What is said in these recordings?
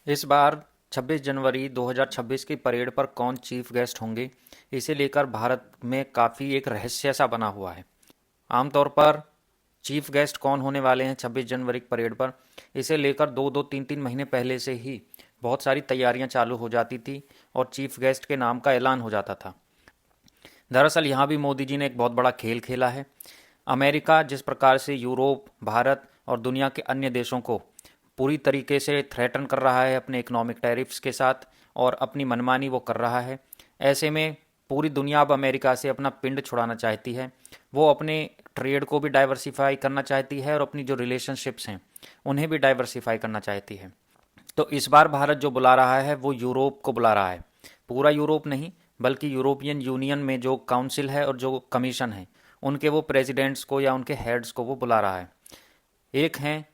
इस बार 26 जनवरी 2026 की परेड पर कौन चीफ गेस्ट होंगे, इसे लेकर भारत में काफ़ी एक रहस्य सा बना हुआ है। आमतौर पर चीफ गेस्ट कौन होने वाले हैं 26 जनवरी की परेड पर, इसे लेकर दो दो तीन तीन महीने पहले से ही बहुत सारी तैयारियां चालू हो जाती थी और चीफ गेस्ट के नाम का ऐलान हो जाता था। दरअसल यहाँ भी मोदी जी ने एक बहुत बड़ा खेल खेला है। अमेरिका जिस प्रकार से यूरोप, भारत और दुनिया के अन्य देशों को पूरी तरीके से थ्रेटन कर रहा है अपने इकोनॉमिक टैरिफ्स के साथ और अपनी मनमानी वो कर रहा है, ऐसे में पूरी दुनिया अब अमेरिका से अपना पिंड छुड़ाना चाहती है। वो अपने ट्रेड को भी डाइवर्सिफाई करना चाहती है और अपनी जो रिलेशनशिप्स हैं उन्हें भी डाइवर्सिफाई करना चाहती है। तो इस बार भारत जो बुला रहा है वो यूरोप को बुला रहा है। पूरा यूरोप नहीं, बल्कि यूरोपियन यूनियन में जो काउंसिल है और जो कमीशन है उनके वो प्रेसिडेंट्स को या उनके हेड्स को वो बुला रहा है। एक हैं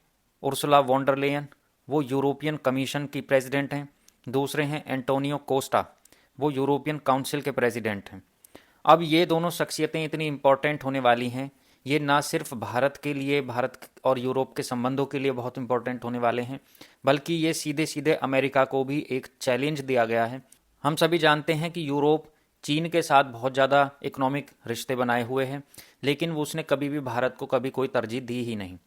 उर्सुला वॉन्डरलेयन, वो यूरोपियन कमीशन की प्रेसिडेंट हैं। दूसरे हैं एंटोनियो कोस्टा, वो यूरोपियन काउंसिल के प्रेसिडेंट हैं। अब ये दोनों शख्सियतें इतनी इम्पोर्टेंट होने वाली हैं, ये ना सिर्फ भारत के लिए, भारत और यूरोप के संबंधों के लिए बहुत इम्पोर्टेंट होने वाले हैं, बल्कि ये सीधे सीधे अमेरिका को भी एक चैलेंज दिया गया है। हम सभी जानते हैं कि यूरोप चीन के साथ बहुत ज़्यादा इकोनॉमिक रिश्ते बनाए हुए हैं, लेकिन वो उसने कभी भी भारत को कभी कोई तरजीह दी ही नहीं।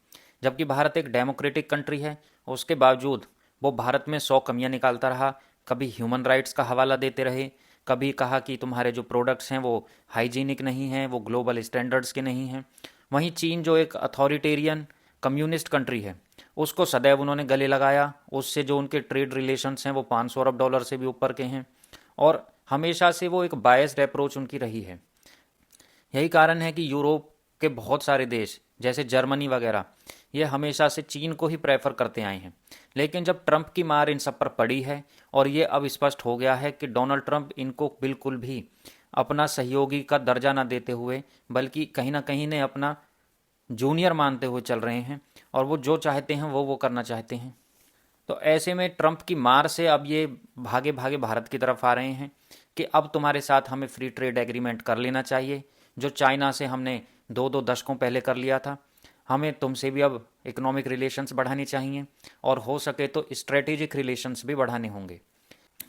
जबकि भारत एक डेमोक्रेटिक कंट्री है, उसके बावजूद वो भारत में 100 कमियां निकालता रहा। कभी ह्यूमन राइट्स का हवाला देते रहे, कभी कहा कि तुम्हारे जो प्रोडक्ट्स हैं वो हाइजीनिक नहीं हैं, वो ग्लोबल स्टैंडर्ड्स के नहीं हैं। वहीं चीन जो एक अथॉरिटेरियन कम्युनिस्ट कंट्री है, उसको सदैव उन्होंने गले लगाया। उससे जो उनके ट्रेड रिलेशंस हैं वो 500 अरब डॉलर से भी ऊपर के हैं और हमेशा से वो एक बायस्ड अप्रोच उनकी रही है। यही कारण है कि यूरोप के बहुत सारे देश जैसे जर्मनी वगैरह ये हमेशा से चीन को ही प्रेफर करते आए हैं। लेकिन जब ट्रंप की मार इन सब पर पड़ी है और ये अब स्पष्ट हो गया है कि डोनाल्ड ट्रंप इनको बिल्कुल भी अपना सहयोगी का दर्जा ना देते हुए, बल्कि कहीं ना कहीं ने अपना जूनियर मानते हुए चल रहे हैं और वो जो चाहते हैं वो करना चाहते हैं। तो ऐसे में ट्रंप की मार से अब ये भागे भागे भारत की तरफ आ रहे हैं कि अब तुम्हारे साथ हमें फ्री ट्रेड एग्रीमेंट कर लेना चाहिए, जो चाइना से हमने दो दो दशकों पहले कर लिया था। हमें तुमसे भी अब इकोनॉमिक रिलेशंस बढ़ाने चाहिए और हो सके तो स्ट्रेटेजिक रिलेशंस भी बढ़ाने होंगे।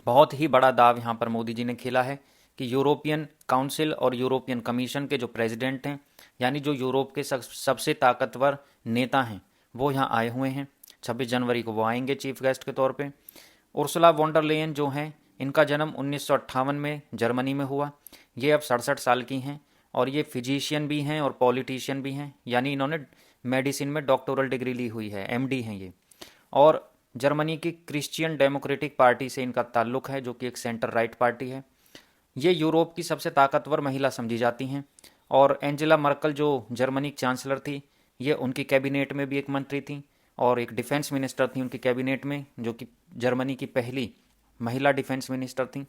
बहुत ही बड़ा दाव यहाँ पर मोदी जी ने खेला है कि यूरोपियन काउंसिल और यूरोपियन कमीशन के जो प्रेसिडेंट हैं, यानी जो यूरोप के सबसे ताकतवर नेता हैं, वो यहाँ आए हुए हैं। 26 जनवरी को वो आएंगे चीफ गेस्ट के तौर पे। उर्सुला वॉन्डर जो हैं, इनका जन्म 1958 में जर्मनी में हुआ। ये अब 67 साल की हैं और ये फिजिशियन भी हैं और पॉलिटिशियन भी हैं, यानी इन्होंने मेडिसिन में डॉक्टोरल डिग्री ली हुई है, एमडी हैं ये। और जर्मनी की क्रिश्चियन डेमोक्रेटिक पार्टी से इनका ताल्लुक है, जो कि एक सेंटर राइट पार्टी है। ये यूरोप की सबसे ताकतवर महिला समझी जाती हैं और एंजेला मर्कल जो जर्मनी की चांसलर थी, ये उनकी कैबिनेट में भी एक मंत्री थी और एक डिफेंस मिनिस्टर थी उनकी कैबिनेट में, जो कि जर्मनी की पहली महिला डिफेंस मिनिस्टर थी।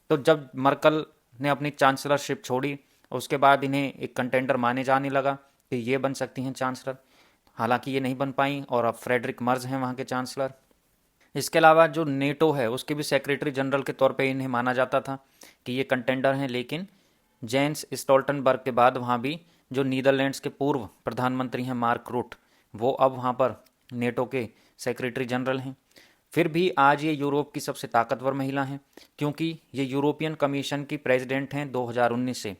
तो जब मर्कल ने अपनी चांसलरशिप छोड़ी, उसके बाद इन्हें एक कंटेंडर माने जाने लगा कि ये बन सकती हैं चांसलर। हालांकि ये नहीं बन पाई और अब फ्रेडरिक मर्ज हैं वहाँ के चांसलर। इसके अलावा जो नेटो है उसके भी सेक्रेटरी जनरल के तौर पे इन्हें माना जाता था कि ये कंटेंडर हैं, लेकिन जेंस स्टोल्टनबर्ग के बाद वहाँ भी जो नीदरलैंड्स के पूर्व प्रधानमंत्री हैं मार्क रूट, वो अब वहाँ पर नेटो के सेक्रेटरी जनरल हैं। फिर भी आज ये यूरोप की सबसे ताकतवर महिला हैं, क्योंकि ये यूरोपियन कमीशन की प्रेसिडेंट हैं 2019 से।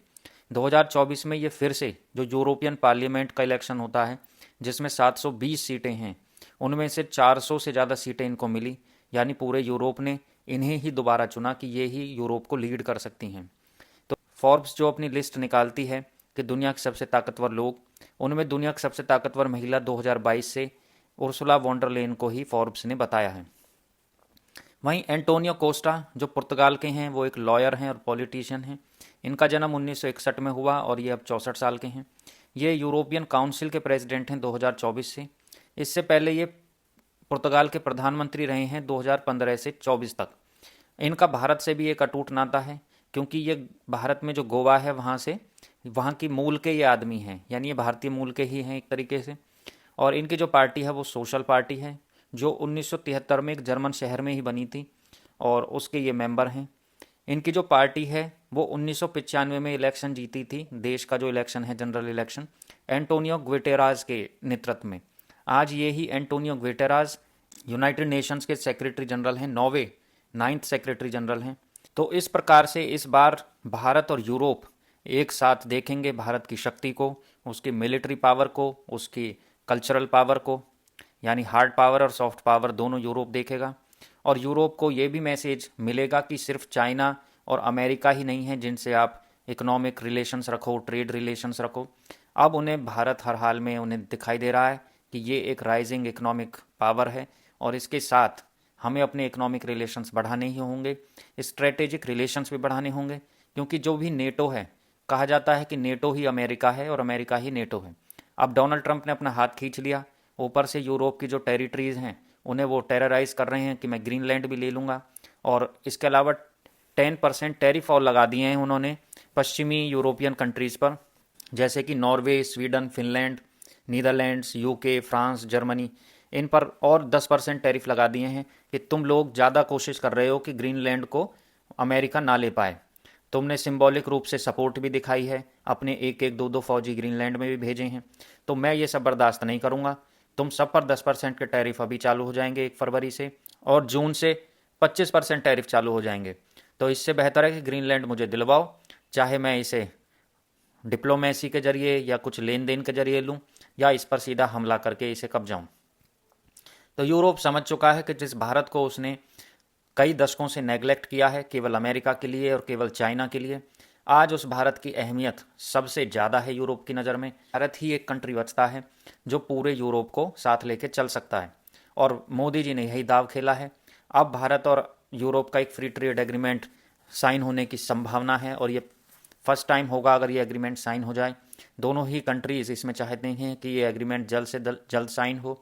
2024 में ये फिर से जो यूरोपियन पार्लियामेंट का इलेक्शन होता है, जिसमें 720 सीटें हैं, उनमें से 400 से ज़्यादा सीटें इनको मिली, यानी पूरे यूरोप ने इन्हें ही दोबारा चुना कि ये ही यूरोप को लीड कर सकती हैं। तो फोर्ब्स जो अपनी लिस्ट निकालती है कि दुनिया के सबसे ताकतवर लोग, उनमें दुनिया की सबसे ताकतवर महिला 2022 से उर्सुला वॉन्डर को ही फोर्ब्स ने बताया है। वहीं एंटोनियो कोस्टा जो पुर्तगाल के हैं, वो एक लॉयर हैं और पॉलिटिशियन हैं। इनका जन्म 1961 में हुआ और ये अब 64 साल के हैं। ये यूरोपियन काउंसिल के प्रेसिडेंट हैं 2024 से। इससे पहले ये पुर्तगाल के प्रधानमंत्री रहे हैं 2015 से 24 तक। इनका भारत से भी एक अटूट नाता है, क्योंकि ये भारत में जो गोवा है वहाँ से, वहाँ की मूल के ये आदमी हैं, यानी ये भारतीय मूल के ही हैं एक तरीके से। और इनकी जो पार्टी है वो सोशल पार्टी है, जो 1973 में एक जर्मन शहर में ही बनी थी और उसके ये मेंबर हैं। इनकी जो पार्टी है वो 1995 में इलेक्शन जीती थी, देश का जो इलेक्शन है जनरल इलेक्शन, एंटोनियो ग्विटेराज के नेतृत्व में। आज ये ही एंटोनियो ग्विटेराज यूनाइटेड नेशंस के सेक्रेटरी जनरल हैं, नॉर्वे 9th सेक्रेटरी जनरल हैं। तो इस प्रकार से इस बार भारत और यूरोप एक साथ देखेंगे भारत की शक्ति को, उसकी मिलिट्री पावर को, उसकी कल्चरल पावर को, यानी हार्ड पावर और सॉफ्ट पावर दोनों यूरोप देखेगा। और यूरोप को ये भी मैसेज मिलेगा कि सिर्फ चाइना और अमेरिका ही नहीं है जिनसे आप इकोनॉमिक रिलेशंस रखो, ट्रेड रिलेशंस रखो। अब उन्हें भारत हर हाल में उन्हें दिखाई दे रहा है कि ये एक राइजिंग इकोनॉमिक पावर है और इसके साथ हमें अपने इकोनॉमिक रिलेशंस बढ़ाने ही होंगे, स्ट्रेटेजिक रिलेशंस भी बढ़ाने होंगे। क्योंकि जो भी नेटो है, कहा जाता है कि नेटो ही अमेरिका है और अमेरिका ही नेटो है। अब डोनाल्ड ट्रंप ने अपना हाथ खींच लिया, ऊपर से यूरोप की जो टेरिटरीज हैं उन्हें वो टेरराइज कर रहे हैं कि मैं ग्रीनलैंड भी ले लूँगा। और इसके अलावा 10% टैरिफ और लगा दिए हैं उन्होंने पश्चिमी यूरोपियन कंट्रीज़ पर, जैसे कि Norway, Sweden, Finland, Netherlands, UK, France, Germany. इन पर और 10% टैरिफ लगा दिए हैं कि तुम लोग ज़्यादा कोशिश कर रहे हो कि ग्रीनलैंड को अमेरिका ना ले पाए। तुमने सिंबॉलिक रूप से सपोर्ट भी दिखाई है, अपने एक एक दो दो फौजी ग्रीनलैंड में भी भेजे हैं। तो मैं ये सब बर्दाश्त नहीं करूँगा। तुम सब पर 10% के टैरिफ अभी चालू हो जाएंगे 1 फरवरी से, और जून से 25% टैरिफ चालू हो जाएंगे। तो इससे बेहतर है कि ग्रीनलैंड मुझे दिलवाओ, चाहे मैं इसे डिप्लोमेसी के जरिए या कुछ लेन देन के जरिए लूँ, या इस पर सीधा हमला करके इसे कब्जाऊँ। तो यूरोप समझ चुका है कि जिस भारत को उसने कई दशकों से नेग्लेक्ट किया है केवल अमेरिका के लिए और केवल चाइना के लिए, आज उस भारत की अहमियत सबसे ज़्यादा है यूरोप की नज़र में। भारत ही एक कंट्री बचता है जो पूरे यूरोप को साथ लेके चल सकता है, और मोदी जी ने यही दाव खेला है। अब भारत और यूरोप का एक फ्री ट्रेड एग्रीमेंट साइन होने की संभावना है, और ये फर्स्ट टाइम होगा अगर ये एग्रीमेंट साइन हो जाए। दोनों ही कंट्रीज़ इसमें चाहते हैं कि ये एग्रीमेंट जल्द से जल्द साइन हो।